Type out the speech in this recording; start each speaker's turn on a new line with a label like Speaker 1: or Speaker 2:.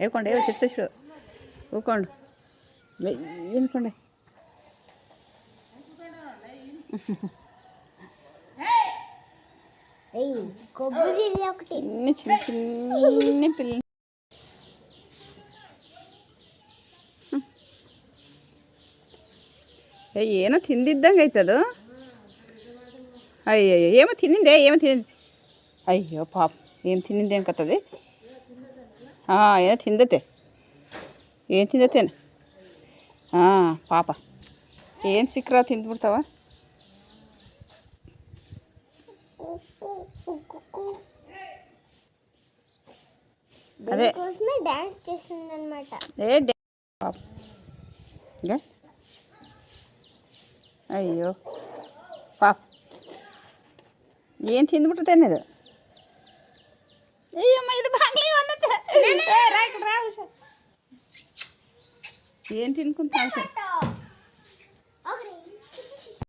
Speaker 1: ಹೇಳ್ಕೊಂಡೆ ಚಿರ್ಸಿಡು ಹೂಕೊಂಡು ಏನ್ಕೊಂಡೆ చిన్న చిన్న పిల్ల ಏನೋ ತಿಂದಿದ್ದಂಗೆ ಆಯ್ತದು ಅಯ್ಯಯ್ಯೋ ಏನೋ ತಿನ್ನಿಂದೆ ಅಯ್ಯೋ ಪಾಪ ಏನು ತಿನ್ನಿಂದೆ ಅನ್ಕತ್ತದೆ ಹಾಂ ಏನೋ ತಿಂದತೆ ಏನು ತಿಂದತೇನು ಹಾಂ ಪಾಪ ಏನು ಸಿಕ್ಕರ ತಿಂದ್ಬಿಡ್ತಾವ అదే కోసమే డాన్స్ చేస్తుందన్నమాట పాప అయ్యో పాప ಏನು ತಿಂದ್ಬಿಟ್ಟೇನೆ ಇದು ಅಯ್ಯಮ್ಮ ಇದು ಬಾಗ್ಲಿ ಬಂದತ್ತೆ ಏನು ತಿನ್ಕೊಂತ